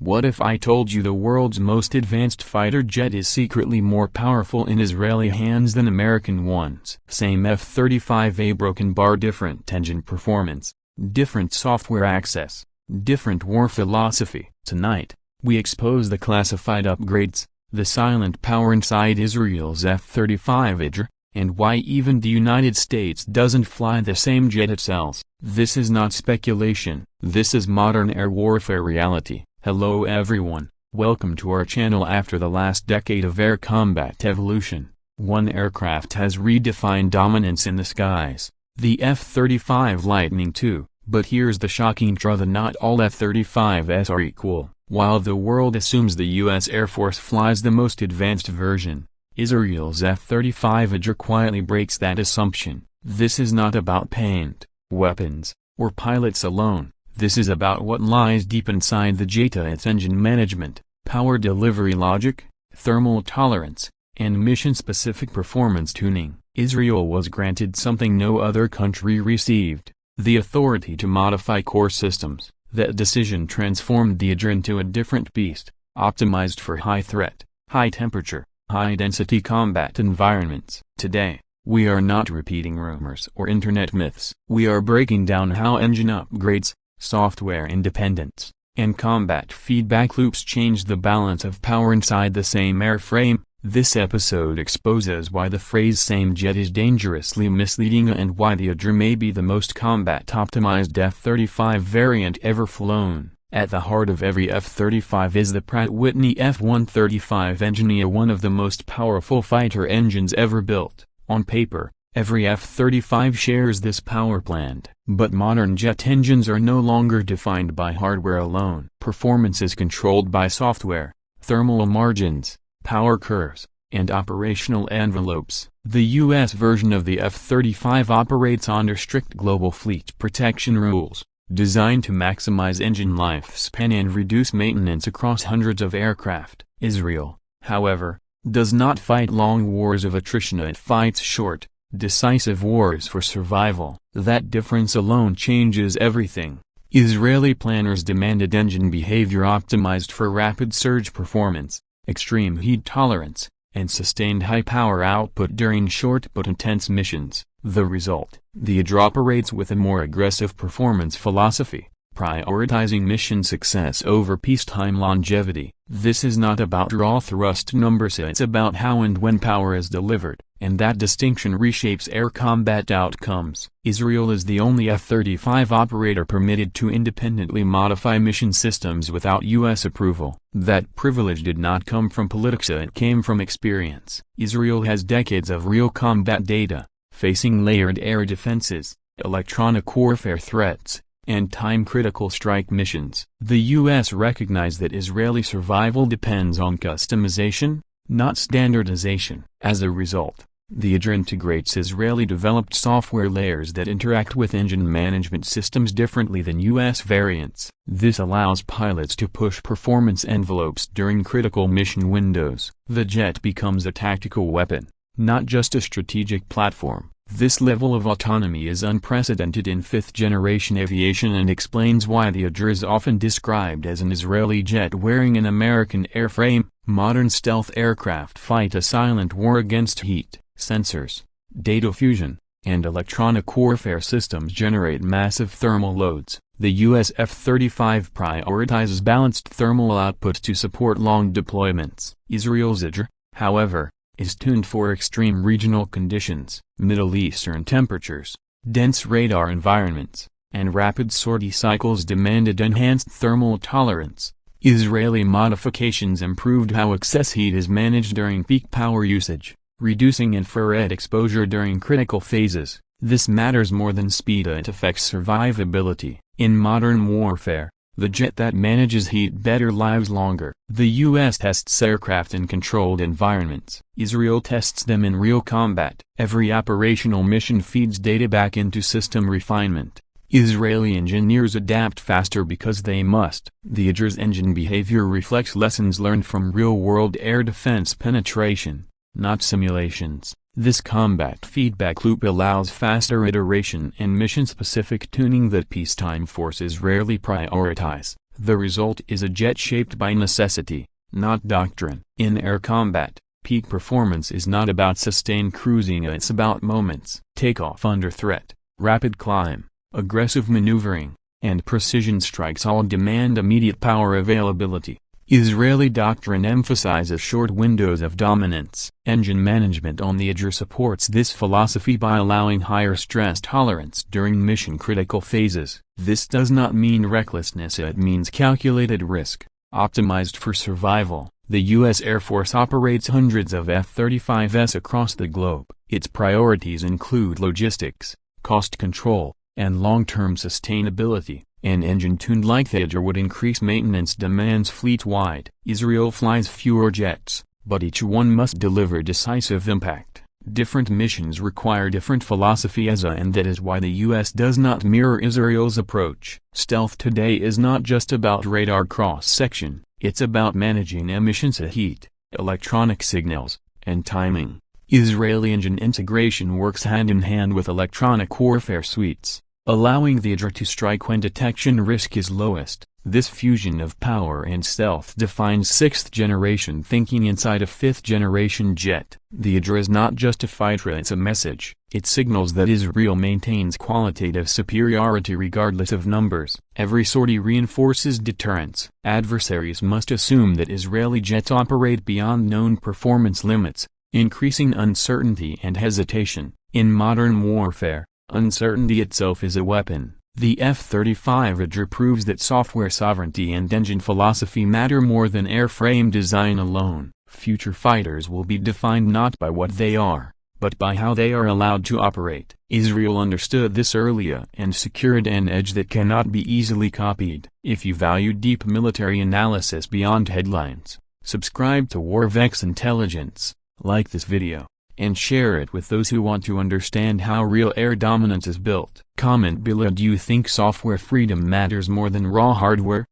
What if I told you the world's most advanced fighter jet is secretly more powerful in Israeli hands than American ones? Same F-35A broken bar, different engine performance, different software access, different war philosophy. Tonight, we expose the classified upgrades, the silent power inside Israel's F-35 Adir, and why even the United States doesn't fly the same jet it sells. This is not speculation, this is modern air warfare reality. Hello everyone, welcome to our channel. After the last decade of air combat evolution, one aircraft has redefined dominance in the skies, the F-35 Lightning II. But here's the shocking truth: not all F-35s are equal. While the world assumes the U.S. Air Force flies the most advanced version, Israel's F-35 Adir quietly breaks that assumption. This is not about paint, weapons, or pilots alone. This is about what lies deep inside the jet: its engine management, power delivery logic, thermal tolerance, and mission-specific performance tuning. Israel was granted something no other country received: the authority to modify core systems. That decision transformed the Adir into a different beast, optimized for high threat, high temperature, high-density combat environments. Today, we are not repeating rumors or internet myths. We are breaking down how engine upgrades, software independence, and combat feedback loops change the balance of power inside the same airframe. This episode exposes why the phrase "same jet" is dangerously misleading and why the Adir may be the most combat-optimized F-35 variant ever flown. At the heart of every F-35 is the Pratt & Whitney F-135 engine, one of the most powerful fighter engines ever built. On paper, every F-35 shares this power plant. But modern jet engines are no longer defined by hardware alone. Performance is controlled by software, thermal margins, power curves, and operational envelopes. The U.S. version of the F-35 operates under strict global fleet protection rules, designed to maximize engine lifespan and reduce maintenance across hundreds of aircraft. Israel, however, does not fight long wars of attrition. It fights short, decisive wars for survival. That difference alone changes everything. Israeli planners demanded engine behavior optimized for rapid surge performance, extreme heat tolerance, and sustained high power output during short but intense missions. The result: the Adir operates with a more aggressive performance philosophy, prioritizing mission success over peacetime longevity. This is not about raw thrust numbers, it's about how and when power is delivered, and that distinction reshapes air combat outcomes. Israel is the only F-35 operator permitted to independently modify mission systems without U.S. approval. That privilege did not come from politics, it came from experience. Israel has decades of real combat data, facing layered air defenses, electronic warfare threats, and time-critical strike missions. The U.S. recognized that Israeli survival depends on customization, not standardization. As a result, the Adir integrates Israeli-developed software layers that interact with engine management systems differently than U.S. variants. This allows pilots to push performance envelopes during critical mission windows. The jet becomes a tactical weapon, not just a strategic platform. This level of autonomy is unprecedented in fifth-generation aviation and explains why the Adir is often described as an Israeli jet wearing an American airframe. Modern stealth aircraft fight a silent war against heat. Sensors, data fusion, and electronic warfare systems generate massive thermal loads. The U.S. F-35 prioritizes balanced thermal output to support long deployments. Israel's Adir, however, is tuned for extreme regional conditions, Middle Eastern temperatures, dense radar environments, and rapid sortie cycles demanded enhanced thermal tolerance. Israeli modifications improved how excess heat is managed during peak power usage, reducing infrared exposure during critical phases. This matters more than speed, it affects survivability. In modern warfare, the jet that manages heat better lives longer. The U.S. tests aircraft in controlled environments. Israel tests them in real combat. Every operational mission feeds data back into system refinement. Israeli engineers adapt faster because they must. The Adir's engine behavior reflects lessons learned from real-world air defense penetration, not simulations. This combat feedback loop allows faster iteration and mission-specific tuning that peacetime forces rarely prioritize. The result is a jet shaped by necessity, not doctrine. In air combat, peak performance is not about sustained cruising, it's about moments. Takeoff under threat, rapid climb, aggressive maneuvering, and precision strikes all demand immediate power availability. Israeli doctrine emphasizes short windows of dominance. Engine management on the Adir supports this philosophy by allowing higher stress tolerance during mission-critical phases. This does not mean recklessness, it means calculated risk, optimized for survival. The U.S. Air Force operates hundreds of F-35s across the globe. Its priorities include logistics, cost control, and long-term sustainability. An engine tuned like the Adir would increase maintenance demands fleet-wide. Israel flies fewer jets, but each one must deliver decisive impact. Different missions require different philosophy and that is why the U.S. does not mirror Israel's approach. Stealth today is not just about radar cross-section, it's about managing emissions, heat, electronic signals, and timing. Israeli engine integration works hand-in-hand with electronic warfare suites, allowing the Adir to strike when detection risk is lowest. This fusion of power and stealth defines sixth-generation thinking inside a fifth-generation jet. The Adir is not just a fighter, it's a message. It signals that Israel maintains qualitative superiority regardless of numbers. Every sortie reinforces deterrence. Adversaries must assume that Israeli jets operate beyond known performance limits, increasing uncertainty and hesitation. In modern warfare, uncertainty itself is a weapon. The F-35 Adir proves that software sovereignty and engine philosophy matter more than airframe design alone. Future fighters will be defined not by what they are, but by how they are allowed to operate. Israel understood this early and secured an edge that cannot be easily copied. If you value deep military analysis beyond headlines, subscribe to Warvex Intelligence, like this video, and share it with those who want to understand how real air dominance is built. Comment below, do you think software freedom matters more than raw hardware?